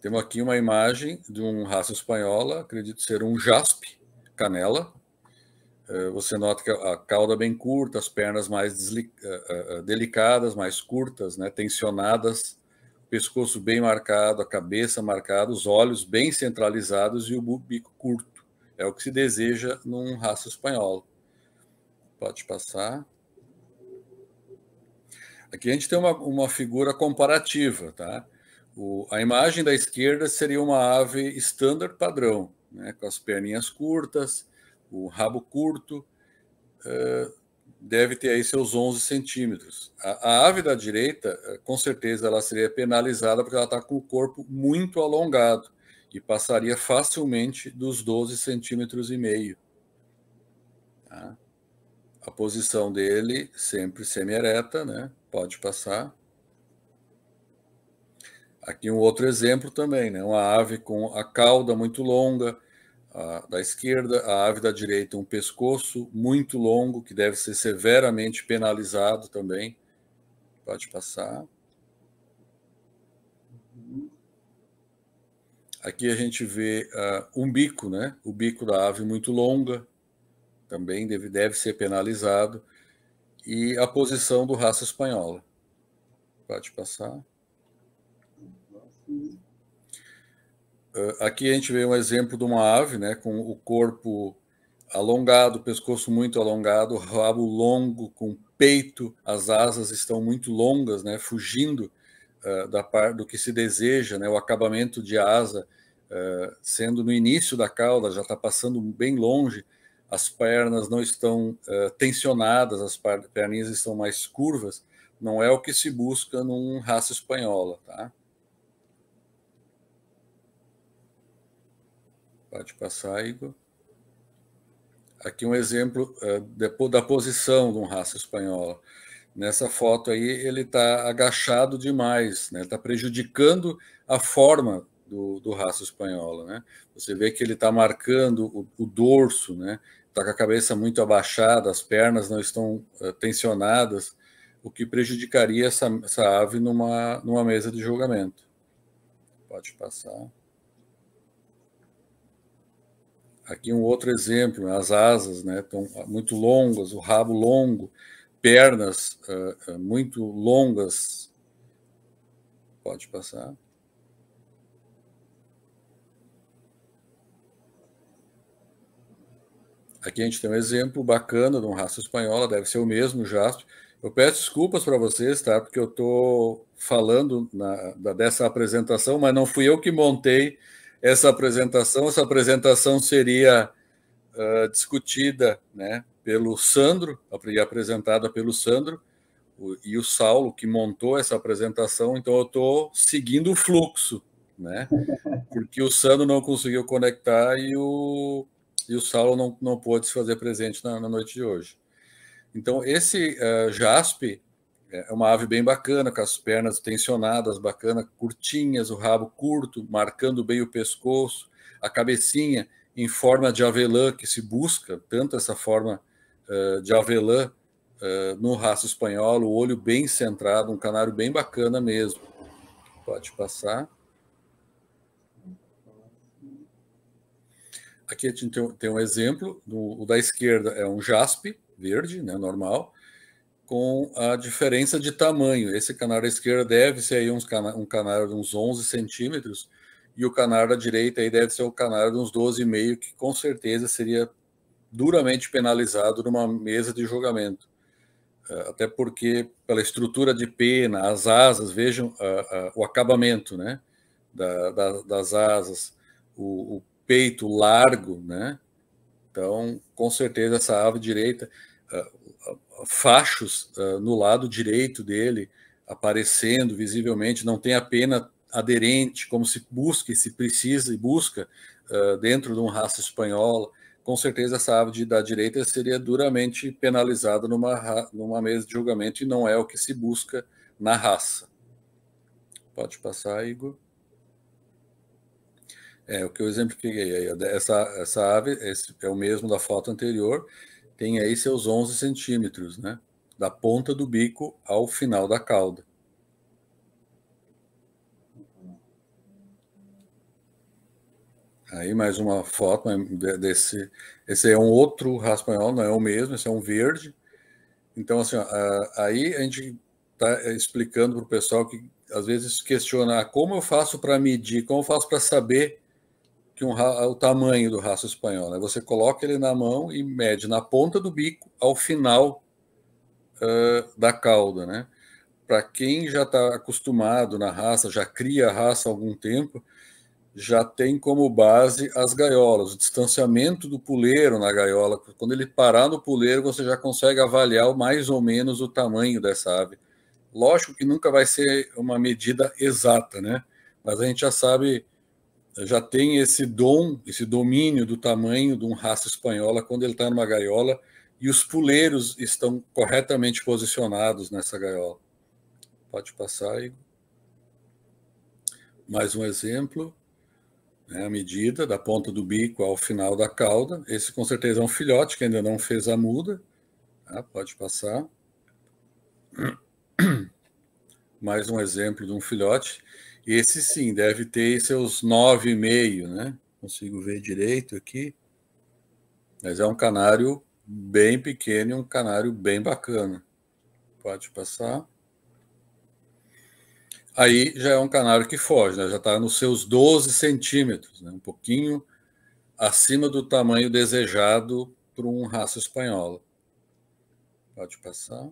Temos aqui uma imagem de um raça espanhola, acredito ser um jaspe canela. Você nota que a cauda bem curta, as pernas mais delicadas, mais curtas, né, tensionadas, o pescoço bem marcado, a cabeça marcada, os olhos bem centralizados e o bico curto. É o que se deseja num raça espanhola. Pode passar. Aqui a gente tem uma figura comparativa, tá? A imagem da esquerda seria uma ave standard padrão, né, com as perninhas curtas, o rabo curto, deve ter aí seus 11 centímetros. A ave da direita, com certeza, ela seria penalizada porque ela está com o corpo muito alongado e passaria facilmente dos 12 centímetros e meio. Tá? A posição dele sempre semi-ereta, né? Pode passar. Aqui um outro exemplo também, né? Uma ave com a cauda muito longa, da esquerda, a ave da direita um pescoço muito longo, que deve ser severamente penalizado também. Pode passar. Aqui a gente vê um bico, né? O bico da ave muito longa, também deve ser penalizado. E a posição do raça espanhola. Pode passar. Aqui a gente vê um exemplo de uma ave, né, com o corpo alongado, o pescoço muito alongado, rabo longo, com peito, as asas estão muito longas, né, fugindo da parte do que se deseja, né, o acabamento de asa sendo no início da cauda, já está passando bem longe, as pernas não estão tensionadas, as perninhas estão mais curvas, não é o que se busca num raça espanhola, tá? Pode passar, Igor. Aqui um exemplo da posição de um raça espanhola. Nessa foto aí, ele está agachado demais, né? Está prejudicando a forma do raça espanhola, né? Você vê que ele está marcando o dorso, né? Está com a cabeça muito abaixada, as pernas não estão tensionadas, o que prejudicaria essa ave numa mesa de julgamento. Pode passar. Aqui um outro exemplo, as asas, né, estão muito longas, o rabo longo, pernas muito longas. Pode passar. Aqui a gente tem um exemplo bacana de uma raça espanhola, deve ser o mesmo jaspe. Eu peço desculpas para vocês, tá? Porque eu estou falando dessa apresentação, mas não fui eu que montei essa apresentação. Essa apresentação seria discutida, né, pelo Sandro, e apresentada pelo Sandro, e o Saulo, que montou essa apresentação. Então eu estou seguindo o fluxo, né? Porque o Sandro não conseguiu conectar e o Saulo não pôde se fazer presente na noite de hoje. Então, esse jaspe é uma ave bem bacana, com as pernas tensionadas, bacana, curtinhas, o rabo curto, marcando bem o pescoço, a cabecinha em forma de avelã, que se busca tanto essa forma de avelã no raça espanhol, o olho bem centrado, um canário bem bacana mesmo. Pode passar. Aqui a gente tem um exemplo, o da esquerda é um jaspe verde, né, normal, com a diferença de tamanho. Esse canário à esquerda deve ser aí um canário de uns 11 centímetros, e o canário da direita aí deve ser o canário de uns 12,5, que com certeza seria duramente penalizado numa mesa de julgamento. Até porque, pela estrutura de pena, as asas, vejam o acabamento, né, das asas, o peito largo, né? Então, com certeza, essa ave direita, fachos no lado direito dele, aparecendo visivelmente, não tem a pena aderente, como se busca, se precisa e busca dentro de um raça espanhola. Com certeza, essa ave da direita seria duramente penalizada numa mesa de julgamento, e não é o que se busca na raça. Pode passar, Igor. O que eu exemplifiquei aí, essa ave é o mesmo da foto anterior, tem aí seus 11 centímetros, né? Da ponta do bico ao final da cauda. Aí mais uma foto desse. Esse é um outro raça espanhola, não é o mesmo, esse é um verde. Então, assim, ó, aí a gente está explicando para o pessoal que às vezes questiona como eu faço para medir, como eu faço para saber que o tamanho do raço espanhol. Né? Você coloca ele na mão e mede na ponta do bico ao final da cauda. Né? Para quem já está acostumado na raça, já cria a raça há algum tempo, já tem como base as gaiolas, o distanciamento do puleiro na gaiola. Quando ele parar no puleiro, você já consegue avaliar mais ou menos o tamanho dessa ave. Lógico que nunca vai ser uma medida exata, né? Mas a gente já sabe, já tem esse dom, esse domínio do tamanho de um raça espanhola quando ele está numa gaiola e os puleiros estão corretamente posicionados nessa gaiola. Pode passar aí. Mais um exemplo. A medida da ponta do bico ao final da cauda. Esse com certeza é um filhote que ainda não fez a muda. Pode passar. Mais um exemplo de um filhote. Esse sim, deve ter seus 9,5, né? Consigo ver direito aqui. Mas é um canário bem pequeno e um canário bem bacana. Pode passar. Aí já é um canário que foge, né? Já está nos seus 12 centímetros, né? Um pouquinho acima do tamanho desejado para um raça espanhola. Pode passar.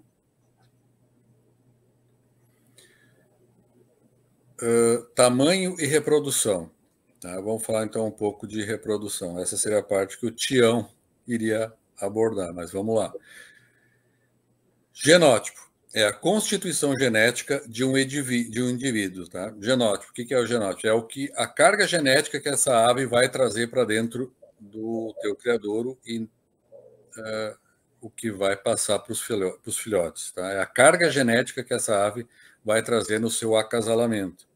Tamanho e reprodução. Tá? Vamos falar então um pouco de reprodução. Essa seria a parte que o Tião iria abordar, mas vamos lá. Genótipo é a constituição genética de um indivíduo. Tá? Genótipo, o que é o genótipo? É a carga genética que essa ave vai trazer para dentro do teu criadouro e o que vai passar para os filhotes. Tá? É a carga genética que essa ave vai trazer no seu acasalamento.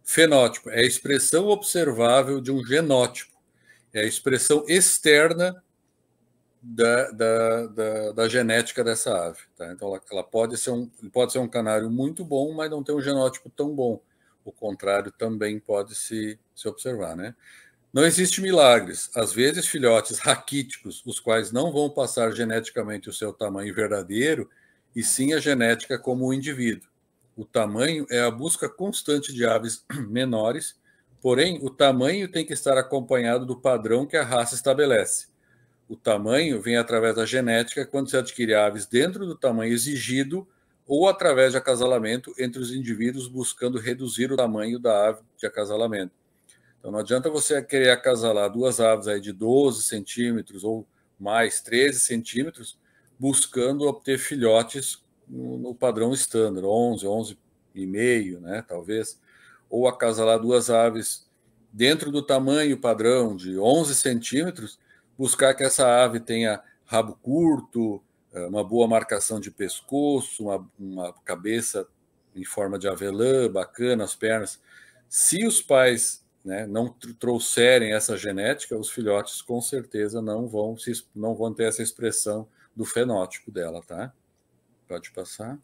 Fenótipo é a expressão observável de um genótipo, é a expressão externa da genética dessa ave. Tá? Então, ela pode ser um canário muito bom, mas não ter um genótipo tão bom. O contrário também pode se observar. Né? Não existe milagres. Às vezes, filhotes raquíticos, os quais não vão passar geneticamente o seu tamanho verdadeiro, e sim a genética como o indivíduo. O tamanho é a busca constante de aves menores, porém, o tamanho tem que estar acompanhado do padrão que a raça estabelece. O tamanho vem através da genética quando se adquire aves dentro do tamanho exigido ou através de acasalamento entre os indivíduos buscando reduzir o tamanho da ave de acasalamento. Então, não adianta você querer acasalar duas aves aí de 12 centímetros ou mais 13 centímetros buscando obter filhotes no padrão estándar, 11,5, né, talvez, ou acasalar duas aves dentro do tamanho padrão de 11 centímetros, buscar que essa ave tenha rabo curto, uma boa marcação de pescoço, uma cabeça em forma de avelã, bacana, as pernas. Se os pais, né, não trouxerem essa genética, os filhotes com certeza não vão ter essa expressão do fenótipo dela, tá? Pode passar.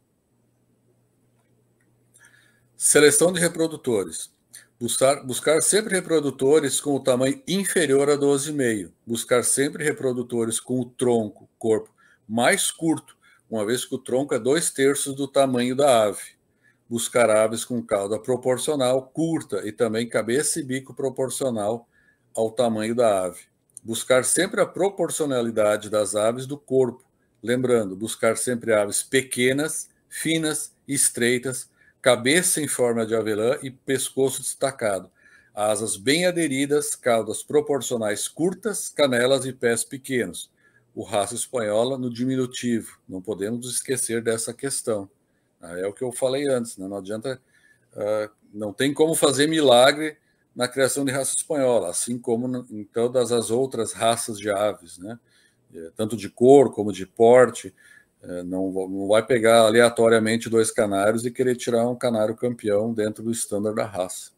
Seleção de reprodutores. Buscar sempre reprodutores com o tamanho inferior a 12,5. Buscar sempre reprodutores com o tronco, corpo mais curto, uma vez que o tronco é 2/3 do tamanho da ave. Buscar aves com cauda proporcional, curta, e também cabeça e bico proporcional ao tamanho da ave. Buscar sempre a proporcionalidade das aves do corpo. Lembrando, buscar sempre aves pequenas, finas e estreitas, cabeça em forma de avelã e pescoço destacado. Asas bem aderidas, caudas proporcionais curtas, canelas e pés pequenos. O raça espanhola no diminutivo. Não podemos esquecer dessa questão. É o que eu falei antes, né? Não adianta, não tem como fazer milagre na criação de raça espanhola, assim como em todas as outras raças de aves, né? Tanto de cor como de porte. Não vai pegar aleatoriamente dois canários e querer tirar um canário campeão dentro do estándar da raça.